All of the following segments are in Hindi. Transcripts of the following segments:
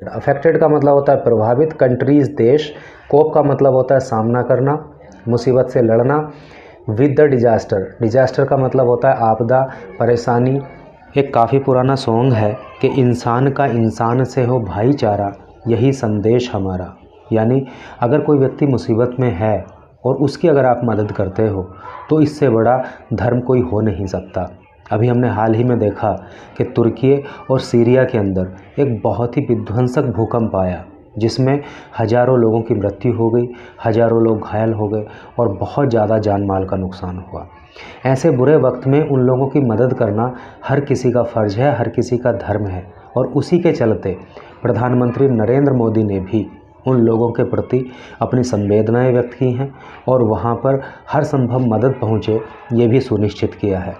अफेक्टेड का मतलब होता है प्रभावित, कंट्रीज देश, कोप का मतलब होता है सामना करना, मुसीबत से लड़ना, विद द डिजास्टर, डिजास्टर का मतलब होता है आपदा, परेशानी। एक काफ़ी पुराना सॉन्ग है कि इंसान का इंसान से हो भाईचारा, यही संदेश हमारा। यानी अगर कोई व्यक्ति मुसीबत में है और उसकी अगर आप मदद करते हो तो इससे बड़ा धर्म कोई हो नहीं सकता। अभी हमने हाल ही में देखा कि तुर्की और सीरिया के अंदर एक बहुत ही विध्वंसक भूकंप आया जिसमें हज़ारों लोगों की मृत्यु हो गई, हज़ारों लोग घायल हो गए और बहुत ज़्यादा जान माल का नुकसान हुआ। ऐसे बुरे वक्त में उन लोगों की मदद करना हर किसी का फ़र्ज़ है, हर किसी का धर्म है। और उसी के चलते प्रधानमंत्री नरेंद्र मोदी ने भी उन लोगों के प्रति अपनी संवेदनाएं व्यक्त की हैं और वहाँ पर हर संभव मदद पहुँचे ये भी सुनिश्चित किया है।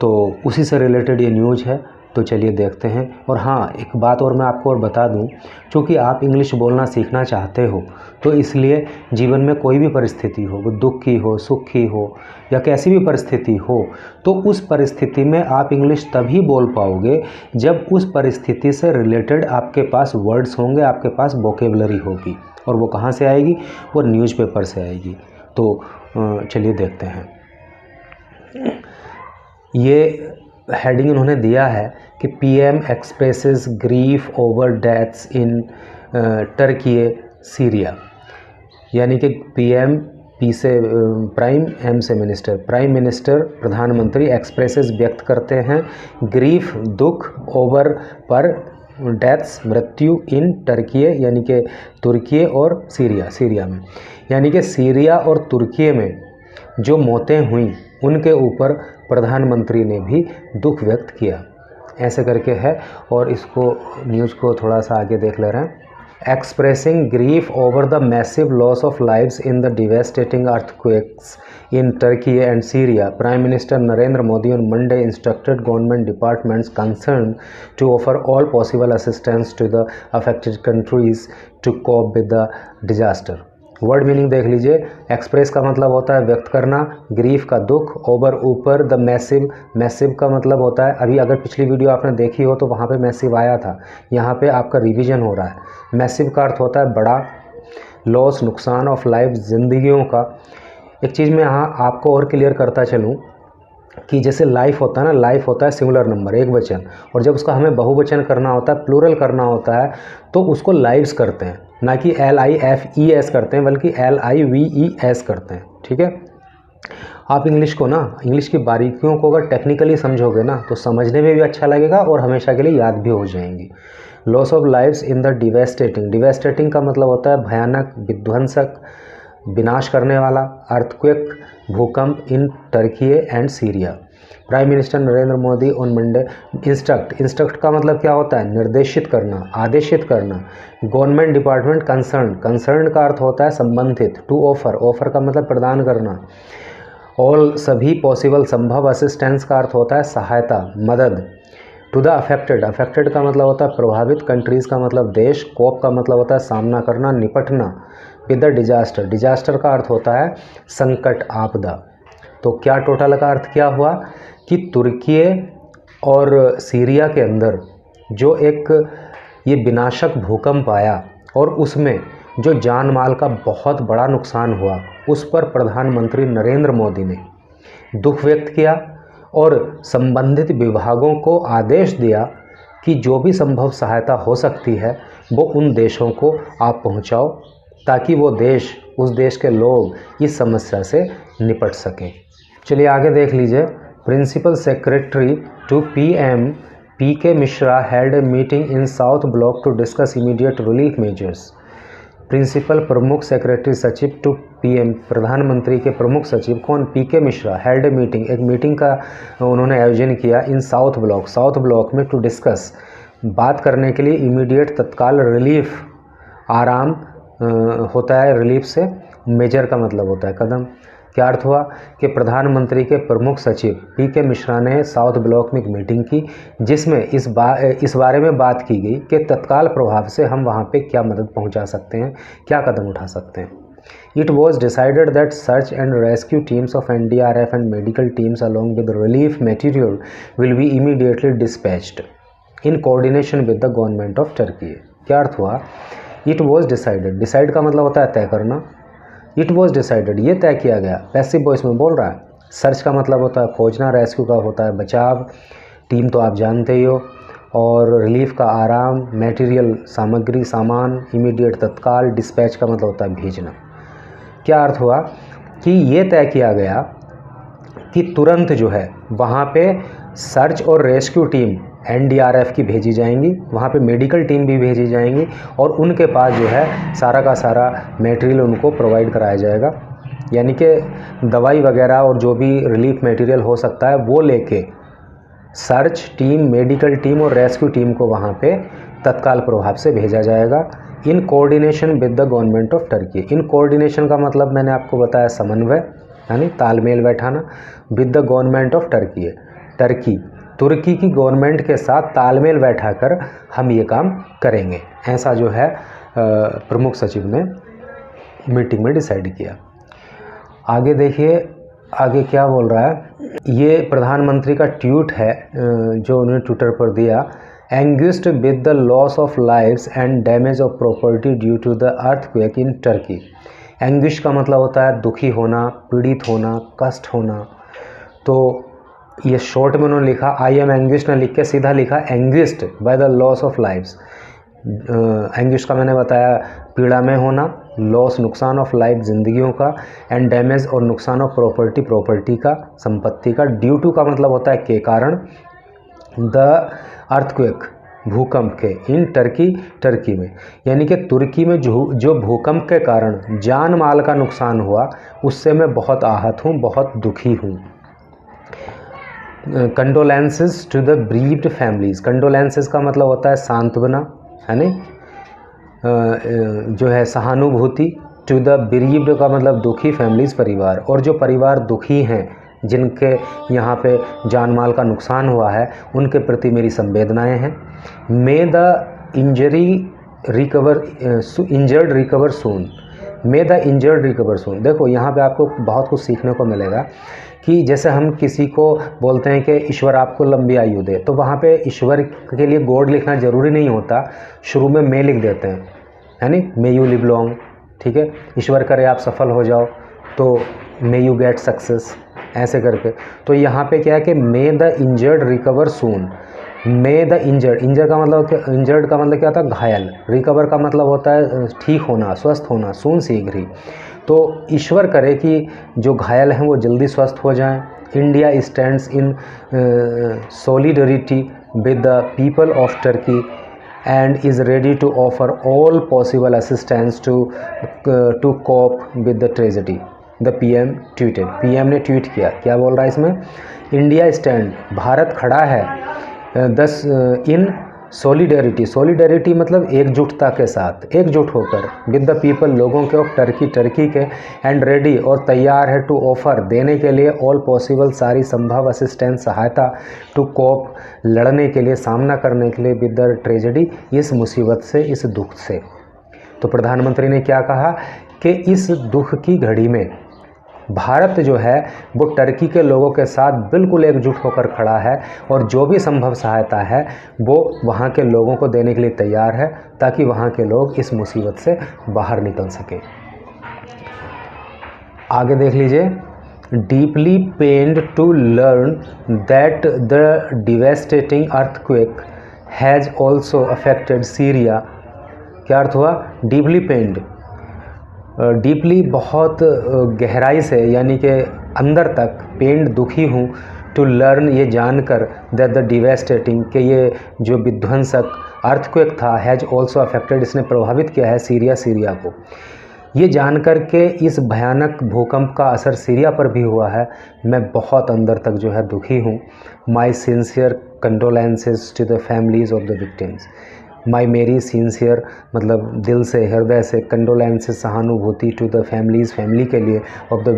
तो उसी से रिलेटेड ये न्यूज़ है, तो चलिए देखते हैं। और हाँ, एक बात और मैं आपको और बता दूं, क्योंकि आप इंग्लिश बोलना सीखना चाहते हो तो इसलिए जीवन में कोई भी परिस्थिति हो, वो दुख की हो, सुख की हो या कैसी भी परिस्थिति हो, तो उस परिस्थिति में आप इंग्लिश तभी बोल पाओगे जब उस परिस्थिति से रिलेटेड आपके पास वर्ड्स होंगे, आपके पास वोकेबलरी होगी। और वो कहाँ से आएगी? वो न्यूज़पेपर से आएगी। तो चलिए देखते हैं। ये हेडिंग उन्होंने दिया है कि PM expresses grief over deaths in Turkey Syria. यानी कि पीएम, पी से प्राइम, एम से मिनिस्टर, प्राइम मिनिस्टर प्रधानमंत्री एक्सप्रेसेस व्यक्त करते हैं ग्रीफ दुख, ओवर पर, डेथ्स मृत्यु, इन टर्की यानी कि तुर्की और सीरिया में, यानी कि सीरिया और तुर्की में जो मौतें हुई उनके ऊपर प्रधानमंत्री ने भी दुख व्यक्त किया। ऐसे करके है। और इसको न्यूज़ को थोड़ा सा आगे देख ले रहे हैं। Expressing grief over the massive loss of lives in the devastating earthquakes in Turkey and Syria, Prime Minister Narendra Modi on Monday instructed government departments concerned to offer all possible assistance to the affected countries to cope with the disaster. Word meaning देख लीजिए। एक्सप्रेस का मतलब होता है व्यक्त करना, ग्रीफ का दुख, ओवर ऊपर, द मैसिव, मैसिव का मतलब होता है, अभी अगर पिछली वीडियो आपने देखी हो तो वहाँ पे मैसिव आया था, यहाँ पे आपका रिवीजन हो रहा है। मैसिव का अर्थ होता है बड़ा, लॉस नुकसान, ऑफ लाइफ जिंदगियों का। एक चीज़ मैं यहाँ आपको और क्लियर करता चलूँ कि जैसे लाइफ होता है ना, लाइफ होता है सिंगुलर नंबर, एक वचन, और जब उसका हमें बहुवचन करना होता है, प्लूरल करना होता है, तो उसको लाइव्स करते हैं, ना कि LIFES करते हैं, बल्कि LIVES करते हैं। ठीक है। आप इंग्लिश को ना, इंग्लिश की बारीकियों को अगर टेक्निकली समझोगे ना तो समझने में भी अच्छा लगेगा और हमेशा के लिए याद भी हो जाएंगी। Loss of lives in the devastating, devastating का मतलब होता है भयानक, विध्वंसक, विनाश करने वाला, अर्थक्वेक भूकंप, in Turkey and Syria. Prime minister Narendra Modi on Monday instruct, instruct का मतलब क्या होता है? निर्देशित करना, आदेशित करना। गवर्नमेंट डिपार्टमेंट कंसर्न, कंसर्न का अर्थ होता है संबंधित। टू ऑफर, ऑफर का मतलब प्रदान करना। ऑल सभी, पॉसिबल संभव। असिस्टेंस का अर्थ होता है सहायता, मदद। टू द अफेक्टेड, अफेक्टेड का मतलब होता है प्रभावित। कंट्रीज़ का मतलब देश। कोप का मतलब होता है सामना करना, निपटना। विद द डिजास्टर, डिजास्टर का अर्थ होता है संकट, आपदा। तो क्या टोटल का अर्थ क्या हुआ कि तुर्की और सीरिया के अंदर जो एक ये विनाशक भूकंप आया और उसमें जो जान माल का बहुत बड़ा नुकसान हुआ, उस पर प्रधानमंत्री नरेंद्र मोदी ने दुख व्यक्त किया और संबंधित विभागों को आदेश दिया कि जो भी संभव सहायता हो सकती है वो उन देशों को आप पहुंचाओ, ताकि वो देश, उस देश के लोग इस समस्या से निपट सकें। चलिए आगे देख लीजिए। Principal secretary to PM PK Mishra held a meeting in South Block to discuss immediate relief measures. Principal प्रमुख सेक्रेटरी सचिव टू PM, प्रधानमंत्री के प्रमुख सचिव कौन? PK Mishra held a meeting, एक मीटिंग का उन्होंने आयोजन किया in South Block, South Block में, टू डिस्कस, बात करने के लिए, इमीडिएट तत्काल, रिलीफ आराम होता है रिलीफ से, मेजर का मतलब होता है कदम। क्या अर्थ हुआ कि प्रधानमंत्री के प्रमुख सचिव PK मिश्रा ने साउथ ब्लॉक में एक मीटिंग की जिसमें इस बारे में बात की गई कि तत्काल प्रभाव से हम वहां पे क्या मदद पहुंचा सकते हैं, क्या कदम उठा सकते हैं। It was decided that search and rescue teams of NDRF and medical teams along with relief material will be immediately dispatched in coordination with the government of Turkey. क्या अर्थ हुआ? इट वॉज डिसाइडेड, डिसाइड का मतलब होता है तय करना, इट वॉज डिसाइडेड ये तय किया गया, पैसिव वॉइस में बोल रहा है। सर्च का मतलब होता है खोजना, रेस्क्यू का होता है बचाव, टीम तो आप जानते ही हो, और रिलीफ का आराम, मटेरियल सामग्री सामान, इमीडिएट तत्काल, डिस्पैच का मतलब होता है भेजना। क्या अर्थ हुआ कि ये तय किया गया कि तुरंत जो है वहाँ पे सर्च और रेस्क्यू टीम एनडीआरएफ की भेजी जाएंगी, वहाँ पे मेडिकल टीम भी भेजी जाएंगी और उनके पास जो है सारा का सारा मटेरियल उनको प्रोवाइड कराया जाएगा, यानी कि दवाई वगैरह और जो भी रिलीफ मटेरियल हो सकता है वो लेके सर्च टीम, मेडिकल टीम और रेस्क्यू टीम को वहाँ पे तत्काल प्रभाव से भेजा जाएगा in coordination with the government of Turkey. In coordination का मतलब मैंने आपको बताया समन्वय, यानी तालमेल बैठाना, with the government of Turkey है, तुर्की की गवर्नमेंट के साथ तालमेल बैठाकर हम ये काम करेंगे, ऐसा जो है प्रमुख सचिव ने मीटिंग में डिसाइड किया। आगे देखिए आगे क्या बोल रहा है, ये प्रधानमंत्री का ट्वीट है जो उन्होंने ट्विटर पर दिया। Anguished with the loss of lives and damage of property due to the earthquake in Turkey. Anguish का मतलब होता है दुखी होना, पीड़ित होना, कष्ट होना। तो ये शॉर्ट में उन्होंने लिखा आई एम एंग्विश ना लिख के सीधा लिखा anguished by the loss of lives. Anguish का मैंने बताया पीड़ा में होना, लॉस नुकसान ऑफ लाइफ जिंदगियों का, एंड डैमेज और नुकसान ऑफ प्रॉपर्टी का संपत्ति का। ड्यू टू का मतलब होता है के कारण, द अर्थक्वेक भूकंप के, इन टर्की में, यानी कि तुर्की में जो भूकंप के कारण जान माल का नुकसान हुआ उससे मैं बहुत आहत हूँ, बहुत दुखी हूँ। Condolences to the bereaved families. Condolences का मतलब होता है सांत्वना, है नहीं, जो है सहानुभूति। टू द ब्रीव्ड का मतलब दुखी, फैमिलीज परिवार, और जो परिवार दुखी हैं जिनके यहाँ पे जान माल का नुकसान हुआ है उनके प्रति मेरी संवेदनाएं हैं। May the injured recover soon, may the injured recover soon. देखो यहाँ पे आपको बहुत कुछ सीखने को मिलेगा कि जैसे हम किसी को बोलते हैं कि ईश्वर आपको लंबी आयु दे, तो वहाँ पे ईश्वर के लिए गॉड लिखना ज़रूरी नहीं होता, शुरू में मे लिख देते हैं, है नी, मे यू लिव लॉन्ग, ठीक है, ईश्वर करे आप सफल हो जाओ तो मे यू गेट सक्सेस, ऐसे करके। तो यहाँ पे क्या है कि मे the injured recover soon, may the injured का मतलब क्या होता है घायल, रिकवर का मतलब होता है ठीक होना, स्वस्थ होना, सून शीघ्र ही। तो ईश्वर करे कि जो घायल हैं वो जल्दी स्वस्थ हो जाएं। India stands in solidarity with the people of Turkey and is ready to offer all possible assistance to cope with the tragedy. The PM tweeted, PM ने ट्वीट किया, क्या बोल रहा है इसमें, इंडिया स्टैंड, भारत खड़ा है, इन सॉलिडरिटी मतलब एकजुटता के साथ, एकजुट होकर, विद द पीपल लोगों के, ऑफ टर्की के, एंड रेडी और तैयार है, टू ऑफर देने के लिए, ऑल पॉसिबल सारी संभव असिस्टेंस सहायता, टू कोप लड़ने के लिए, सामना करने के लिए, विद द ट्रेजेडी इस मुसीबत से, इस दुख से। तो प्रधानमंत्री ने क्या कहा कि इस दुख की घड़ी में भारत जो है वो टर्की के लोगों के साथ बिल्कुल एकजुट होकर खड़ा है और जो भी संभव सहायता है वो वहाँ के लोगों को देने के लिए तैयार है ताकि वहाँ के लोग इस मुसीबत से बाहर निकल सकें। आगे देख लीजिए, deeply pained to learn that the devastating earthquake has also affected Syria. क्या अर्थ हुआ, डीपली पेन्ड, डीपली बहुत गहराई से, यानी कि अंदर तक, पेंड दुखी हूँ, टू लर्न ये जानकर, दैट द डिवेस्टेटिंग कि ये जो विध्वंसक अर्थक्वेक था, हैज़ ऑल्सो अफेक्टेड इसने प्रभावित किया है सीरिया को। ये जानकर के इस भयानक भूकंप का असर सीरिया पर भी हुआ है, मैं बहुत अंदर तक जो है दुखी हूँ। My sincere condolences to the families of the victims. My मेरी सिंसियर मतलब दिल से, हृदय से, कंडोलेंसेस सहानुभूति, टू द फैमिलीज़ फैमिली के लिए, ऑफ द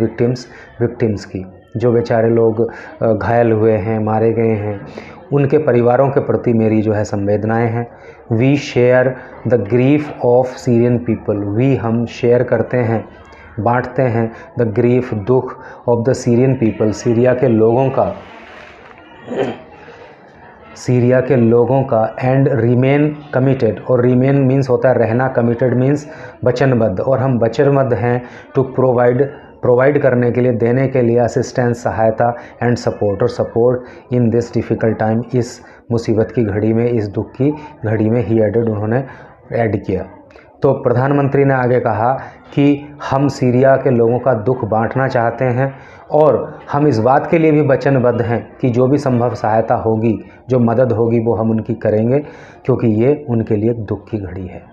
विक्टिम्स की, जो बेचारे लोग घायल हुए हैं, मारे गए हैं, उनके परिवारों के प्रति मेरी जो है संवेदनाएं हैं। We share the grief of Syrian people, we हम शेयर करते हैं, बांटते हैं, द ग्रीफ दुख, of the Syrian people Syria के लोगों का, सीरिया के लोगों का एंड रिमेन कमिटेड, और रिमेन मीन्स होता है रहना, कमिटेड मीन्स वचनबद्ध, और हम वचनबद्ध हैं टू प्रोवाइड करने के लिए, देने के लिए असिस्टेंस, सहायता एंड सपोर्ट, और support in this difficult time, इस मुसीबत की घड़ी में, इस दुख की घड़ी में ही एडेड, उन्होंने ऐड किया। तो प्रधानमंत्री ने आगे कहा कि हम सीरिया के लोगों का दुख बांटना चाहते हैं और हम इस बात के लिए भी वचनबद्ध हैं कि जो भी संभव सहायता होगी, जो मदद होगी वो हम उनकी करेंगे, क्योंकि ये उनके लिए दुख की घड़ी है।